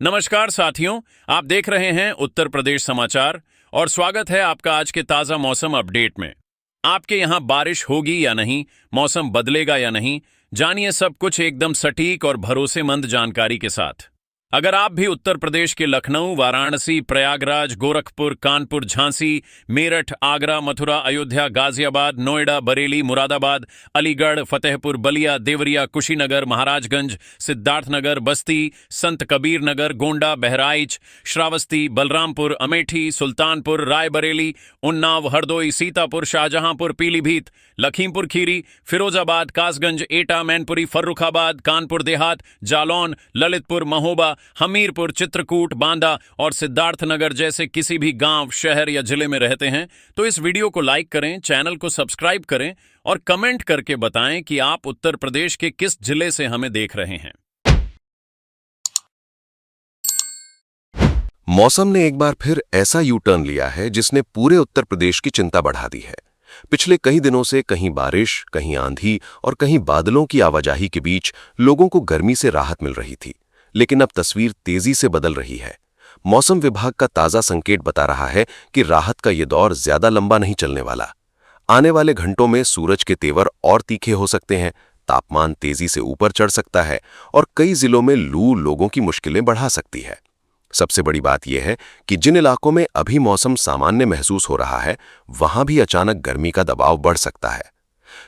नमस्कार साथियों, आप देख रहे हैं उत्तर प्रदेश समाचार और स्वागत है आपका आज के ताजा मौसम अपडेट में। आपके यहां बारिश होगी या नहीं, मौसम बदलेगा या नहीं, जानिए सब कुछ एकदम सटीक और भरोसेमंद जानकारी के साथ। अगर आप भी उत्तर प्रदेश के लखनऊ, वाराणसी, प्रयागराज, गोरखपुर, कानपुर, झांसी, मेरठ, आगरा, मथुरा, अयोध्या, गाजियाबाद, नोएडा, बरेली, मुरादाबाद, अलीगढ़, फतेहपुर, बलिया, देवरिया, कुशीनगर, महाराजगंज, सिद्धार्थनगर, बस्ती, संत कबीर नगर, गोंडा, बहराइच, श्रावस्ती, बलरामपुर, अमेठी, सुल्तानपुर, रायबरेली, उन्नाव, हरदोई, सीतापुर, शाहजहांपुर, पीलीभीत, लखीमपुर खीरी, फिरोजाबाद, कासगंज, एटा, मैनपुरी, फर्रुखाबाद, कानपुर देहात, जालौन, ललितपुर, महोबा, हमीरपुर, चित्रकूट, बांदा और सिद्धार्थनगर जैसे किसी भी गांव, शहर या जिले में रहते हैं तो इस वीडियो को लाइक करें, चैनल को सब्सक्राइब करें और कमेंट करके बताएं कि आप उत्तर प्रदेश के किस जिले से हमें देख रहे हैं। मौसम ने एक बार फिर ऐसा यू टर्न लिया है जिसने पूरे उत्तर प्रदेश की चिंता बढ़ा दी है। पिछले कई दिनों से कहीं बारिश, कहीं आंधी और कहीं बादलों की आवाजाही के बीच लोगों को गर्मी से राहत मिल रही थी, लेकिन अब तस्वीर तेजी से बदल रही है। मौसम विभाग का ताजा संकेत बता रहा है कि राहत का ये दौर ज्यादा लंबा नहीं चलने वाला। आने वाले घंटों में सूरज के तेवर और तीखे हो सकते हैं, तापमान तेजी से ऊपर चढ़ सकता है और कई जिलों में लू लोगों की मुश्किलें बढ़ा सकती है। सबसे बड़ी बात यह है कि जिन इलाकों में अभी मौसम सामान्य महसूस हो रहा है, वहां भी अचानक गर्मी का दबाव बढ़ सकता है।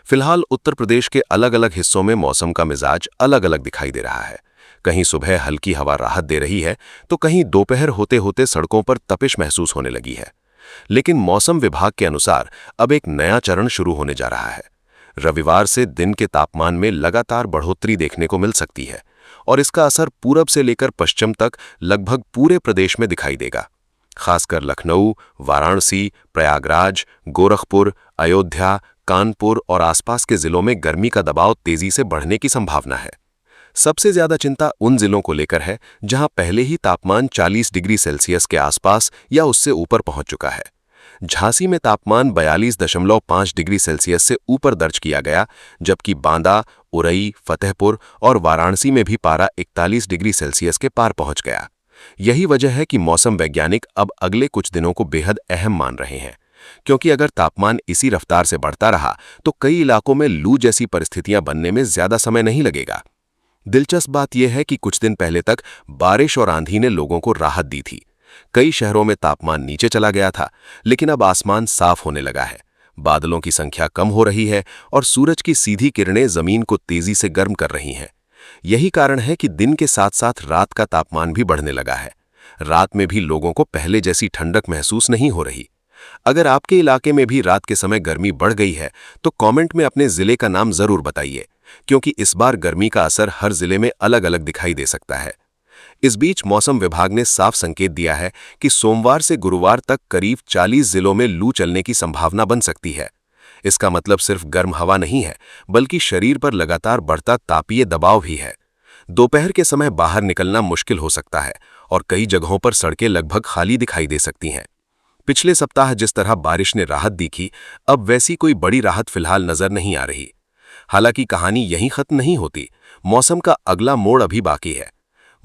फिलहाल उत्तर प्रदेश के अलग अलग हिस्सों में मौसम का मिजाज अलग अलग दिखाई दे रहा है। कहीं सुबह हल्की हवा राहत दे रही है तो कहीं दोपहर होते होते सड़कों पर तपिश महसूस होने लगी है। लेकिन मौसम विभाग के अनुसार अब एक नया चरण शुरू होने जा रहा है। रविवार से दिन के तापमान में लगातार बढ़ोतरी देखने को मिल सकती है और इसका असर पूरब से लेकर पश्चिम तक लगभग पूरे प्रदेश में दिखाई देगा। खासकर लखनऊ, वाराणसी, प्रयागराज, गोरखपुर, अयोध्या, कानपुर और आसपास के जिलों में गर्मी का दबाव तेजी से बढ़ने की संभावना है। सबसे ज्यादा चिंता उन जिलों को लेकर है जहां पहले ही तापमान 40 डिग्री सेल्सियस के आसपास या उससे ऊपर पहुंच चुका है। झांसी में तापमान 42.5 डिग्री सेल्सियस से ऊपर दर्ज किया गया, जबकि बांदा, उरई, फतेहपुर और वाराणसी में भी पारा 41 डिग्री सेल्सियस के पार पहुंच गया। यही वजह है कि मौसम वैज्ञानिक अब अगले कुछ दिनों को बेहद अहम मान रहे हैं, क्योंकि अगर तापमान इसी रफ्तार से बढ़ता रहा तो कई इलाकों में लू जैसी परिस्थितियां बनने में ज्यादा समय नहीं लगेगा। दिलचस्प बात यह है कि कुछ दिन पहले तक बारिश और आंधी ने लोगों को राहत दी थी। कई शहरों में तापमान नीचे चला गया था, लेकिन अब आसमान साफ होने लगा है, बादलों की संख्या कम हो रही है और सूरज की सीधी किरणें जमीन को तेजी से गर्म कर रही हैं। यही कारण है कि दिन के साथ साथ रात का तापमान भी बढ़ने लगा है। रात में भी लोगों को पहले जैसी ठंडक महसूस नहीं हो रही। अगर आपके इलाके में भी रात के समय गर्मी बढ़ गई है तो कमेंट में अपने जिले का नाम जरूर बताइए, क्योंकि इस बार गर्मी का असर हर जिले में अलग अलग दिखाई दे सकता है। इस बीच मौसम विभाग ने साफ संकेत दिया है कि सोमवार से गुरुवार तक करीब 40 जिलों में लू चलने की संभावना बन सकती है। इसका मतलब सिर्फ गर्म हवा नहीं है, बल्कि शरीर पर लगातार बढ़ता तापीय दबाव भी है। दोपहर के समय बाहर निकलना मुश्किल हो सकता है और कई जगहों पर सड़कें लगभग खाली दिखाई दे सकती हैं। पिछले सप्ताह जिस तरह बारिश ने राहत दी थी, अब वैसी कोई बड़ी राहत फिलहाल नजर नहीं आ रही। हालांकि कहानी यहीं खत्म नहीं होती, मौसम का अगला मोड़ अभी बाकी है।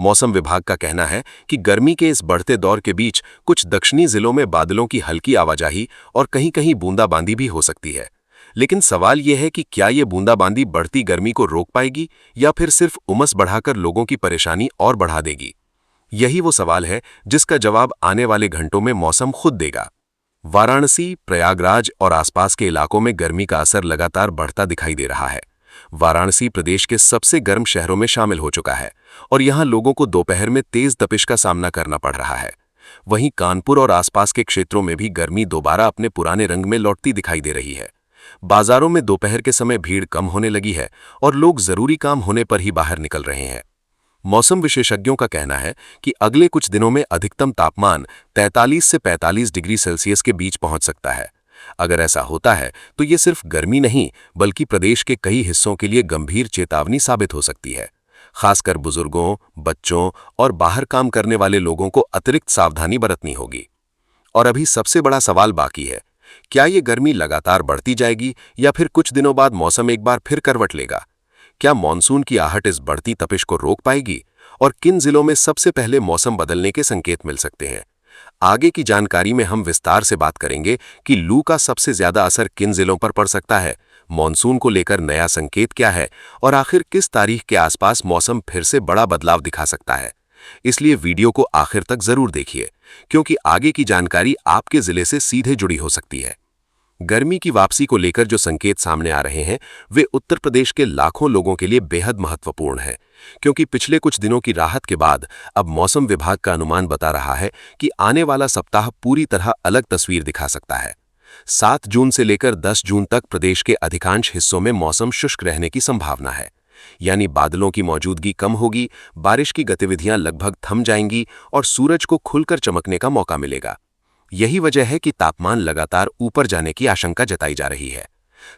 मौसम विभाग का कहना है कि गर्मी के इस बढ़ते दौर के बीच कुछ दक्षिणी जिलों में बादलों की हल्की आवाजाही और कहीं-कहीं बूंदाबांदी भी हो सकती है। लेकिन सवाल यह है कि क्या ये बूंदाबांदी बढ़ती गर्मी को रोक पाएगी या फिर सिर्फ उमस बढ़ाकर लोगों की परेशानी और बढ़ा देगी। यही वो सवाल है जिसका जवाब आने वाले घंटों में मौसम खुद देगा। वाराणसी, प्रयागराज और आसपास के इलाकों में गर्मी का असर लगातार बढ़ता दिखाई दे रहा है। वाराणसी प्रदेश के सबसे गर्म शहरों में शामिल हो चुका है और यहां लोगों को दोपहर में तेज तपिश का सामना करना पड़ रहा है। वहीं कानपुर और आसपास के क्षेत्रों में भी गर्मी दोबारा अपने पुराने रंग में लौटती दिखाई दे रही है। बाजारों में दोपहर के समय भीड़ कम होने लगी है और लोग जरूरी काम होने पर ही बाहर निकल रहे हैं। मौसम विशेषज्ञों का कहना है कि अगले कुछ दिनों में अधिकतम तापमान 43 से 45 डिग्री सेल्सियस के बीच पहुंच सकता है। अगर ऐसा होता है तो ये सिर्फ गर्मी नहीं, बल्कि प्रदेश के कई हिस्सों के लिए गंभीर चेतावनी साबित हो सकती है। खासकर बुजुर्गों, बच्चों और बाहर काम करने वाले लोगों को अतिरिक्त सावधानी बरतनी होगी। और अभी सबसे बड़ा सवाल बाकी है, क्या ये गर्मी लगातार बढ़ती जाएगी या फिर कुछ दिनों बाद मौसम एक बार फिर करवट लेगा? क्या मॉनसून की आहट इस बढ़ती तपिश को रोक पाएगी और किन जिलों में सबसे पहले मौसम बदलने के संकेत मिल सकते हैं। आगे की जानकारी में हम विस्तार से बात करेंगे कि लू का सबसे ज्यादा असर किन जिलों पर पड़ सकता है, मॉनसून को लेकर नया संकेत क्या है और आखिर किस तारीख के आसपास मौसम फिर से बड़ा बदलाव दिखा सकता है। इसलिए वीडियो को आखिर तक जरूर देखिए, क्योंकि आगे की जानकारी आपके जिले से सीधे जुड़ी हो सकती है। गर्मी की वापसी को लेकर जो संकेत सामने आ रहे हैं वे उत्तर प्रदेश के लाखों लोगों के लिए बेहद महत्वपूर्ण है, क्योंकि पिछले कुछ दिनों की राहत के बाद अब मौसम विभाग का अनुमान बता रहा है कि आने वाला सप्ताह पूरी तरह अलग तस्वीर दिखा सकता है। 7 जून से लेकर 10 जून तक प्रदेश के अधिकांश हिस्सों में मौसम शुष्क रहने की संभावना है, यानी बादलों की मौजूदगी कम होगी, बारिश की गतिविधियां लगभग थम जाएंगी और सूरज को खुलकर चमकने का मौका मिलेगा। यही वजह है कि तापमान लगातार ऊपर जाने की आशंका जताई जा रही है।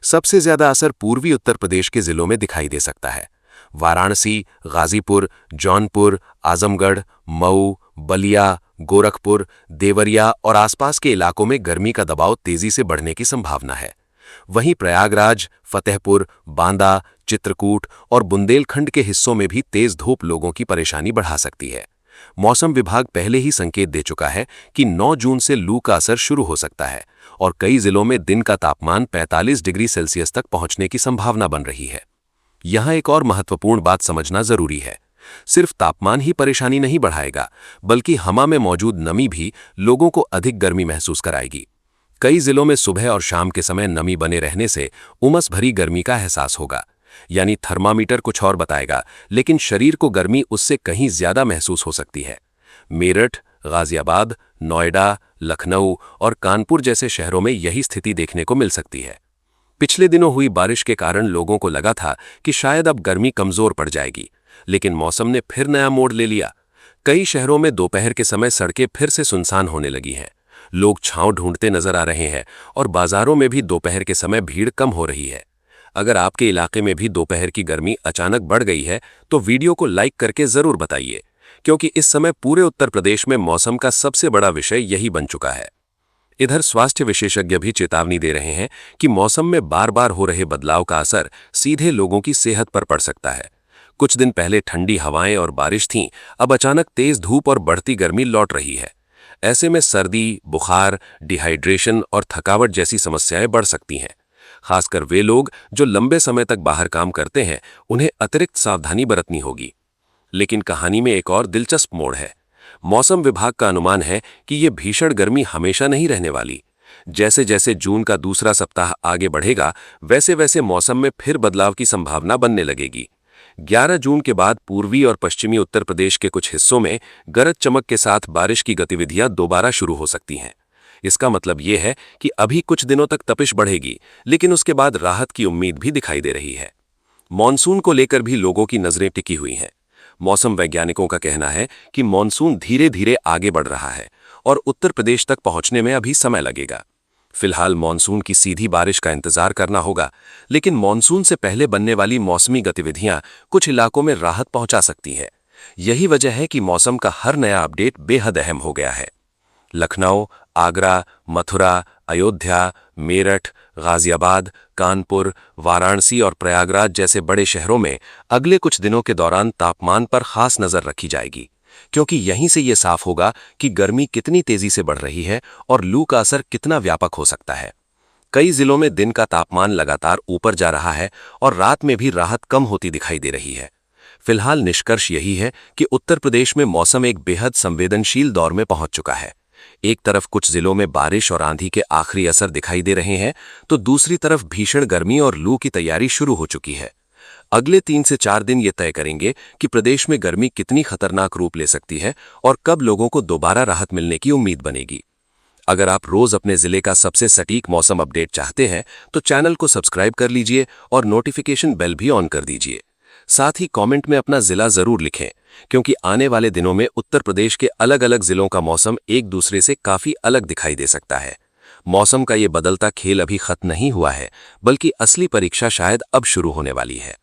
सबसे ज्यादा असर पूर्वी उत्तर प्रदेश के जिलों में दिखाई दे सकता है। वाराणसी, गाजीपुर, जौनपुर, आजमगढ़, मऊ, बलिया, गोरखपुर, देवरिया और आसपास के इलाकों में गर्मी का दबाव तेजी से बढ़ने की संभावना है। वहीं प्रयागराज, फतेहपुर, बांदा, चित्रकूट और बुंदेलखंड के हिस्सों में भी तेज धूप लोगों की परेशानी बढ़ा सकती है। मौसम विभाग पहले ही संकेत दे चुका है कि 9 जून से लू का असर शुरू हो सकता है और कई जिलों में दिन का तापमान 45 डिग्री सेल्सियस तक पहुंचने की संभावना बन रही है। यहां एक और महत्वपूर्ण बात समझना जरूरी है। सिर्फ तापमान ही परेशानी नहीं बढ़ाएगा, बल्कि हवा में मौजूद नमी भी लोगों को अधिक गर्मी महसूस कराएगी। कई जिलों में सुबह और शाम के समय नमी बने रहने से उमस भरी गर्मी का एहसास होगा, यानी थर्मामीटर कुछ और बताएगा, लेकिन शरीर को गर्मी उससे कहीं ज्यादा महसूस हो सकती है। मेरठ, गाजियाबाद, नोएडा, लखनऊ और कानपुर जैसे शहरों में यही स्थिति देखने को मिल सकती है। पिछले दिनों हुई बारिश के कारण लोगों को लगा था कि शायद अब गर्मी कमजोर पड़ जाएगी, लेकिन मौसम ने फिर नया मोड़ ले लिया। कई शहरों में दोपहर के समय सड़कें फिर से सुनसान होने लगी हैं। लोग छांव ढूंढते नजर आ रहे हैं और बाजारों में भी दोपहर के समय भीड़ कम हो रही है। अगर आपके इलाके में भी दोपहर की गर्मी अचानक बढ़ गई है तो वीडियो को लाइक करके जरूर बताइए, क्योंकि इस समय पूरे उत्तर प्रदेश में मौसम का सबसे बड़ा विषय यही बन चुका है। इधर स्वास्थ्य विशेषज्ञ भी चेतावनी दे रहे हैं कि मौसम में बार बार हो रहे बदलाव का असर सीधे लोगों की सेहत पर पड़ सकता है। कुछ दिन पहले ठंडी हवाएं और बारिश थीं, अब अचानक तेज धूप और बढ़ती गर्मी लौट रही है। ऐसे में सर्दी, बुखार, डिहाइड्रेशन और थकावट जैसी समस्याएं बढ़ सकती हैं। खासकर वे लोग जो लंबे समय तक बाहर काम करते हैं, उन्हें अतिरिक्त सावधानी बरतनी होगी। लेकिन कहानी में एक और दिलचस्प मोड़ है। मौसम विभाग का अनुमान है कि ये भीषण गर्मी हमेशा नहीं रहने वाली। जैसे जैसे जून का दूसरा सप्ताह आगे बढ़ेगा, वैसे वैसे मौसम में फिर बदलाव की संभावना बनने लगेगी। 11 जून के बाद पूर्वी और पश्चिमी उत्तर प्रदेश के कुछ हिस्सों में गरज चमक के साथ बारिश की गतिविधियां दोबारा शुरू हो सकती हैं। इसका मतलब ये है कि अभी कुछ दिनों तक तपिश बढ़ेगी, लेकिन उसके बाद राहत की उम्मीद भी दिखाई दे रही है। मॉनसून को लेकर भी लोगों की नजरें टिकी हुई हैं। मौसम वैज्ञानिकों का कहना है कि मॉनसून धीरे धीरे आगे बढ़ रहा है और उत्तर प्रदेश तक पहुंचने में अभी समय लगेगा। फिलहाल मॉनसून की सीधी बारिश का इंतजार करना होगा, लेकिन मॉनसून से पहले बनने वाली मौसमी गतिविधियां कुछ इलाकों में राहत पहुंचा सकती है। यही वजह है कि मौसम का हर नया अपडेट बेहद अहम हो गया है। लखनऊ, आगरा, मथुरा, अयोध्या, मेरठ, गाजियाबाद, कानपुर, वाराणसी और प्रयागराज जैसे बड़े शहरों में अगले कुछ दिनों के दौरान तापमान पर खास नजर रखी जाएगी, क्योंकि यहीं से ये साफ होगा कि गर्मी कितनी तेजी से बढ़ रही है और लू का असर कितना व्यापक हो सकता है। कई जिलों में दिन का तापमान लगातार ऊपर जा रहा है और रात में भी राहत कम होती दिखाई दे रही है। फिलहाल निष्कर्ष यही है कि उत्तर प्रदेश में मौसम एक बेहद संवेदनशील दौर में पहुंच चुका है। एक तरफ कुछ जिलों में बारिश और आंधी के आखिरी असर दिखाई दे रहे हैं, तो दूसरी तरफ भीषण गर्मी और लू की तैयारी शुरू हो चुकी है। अगले 3 से 4 दिन ये तय करेंगे कि प्रदेश में गर्मी कितनी खतरनाक रूप ले सकती है और कब लोगों को दोबारा राहत मिलने की उम्मीद बनेगी। अगर आप रोज अपने जिले का सबसे सटीक मौसम अपडेट चाहते हैं तो चैनल को सब्सक्राइब कर लीजिए और नोटिफिकेशन बेल भी ऑन कर दीजिए। साथ ही कमेंट में अपना जिला जरूर लिखें, क्योंकि आने वाले दिनों में उत्तर प्रदेश के अलग अलग जिलों का मौसम एक दूसरे से काफी अलग दिखाई दे सकता है। मौसम का ये बदलता खेल अभी खत्म नहीं हुआ है, बल्कि असली परीक्षा शायद अब शुरू होने वाली है।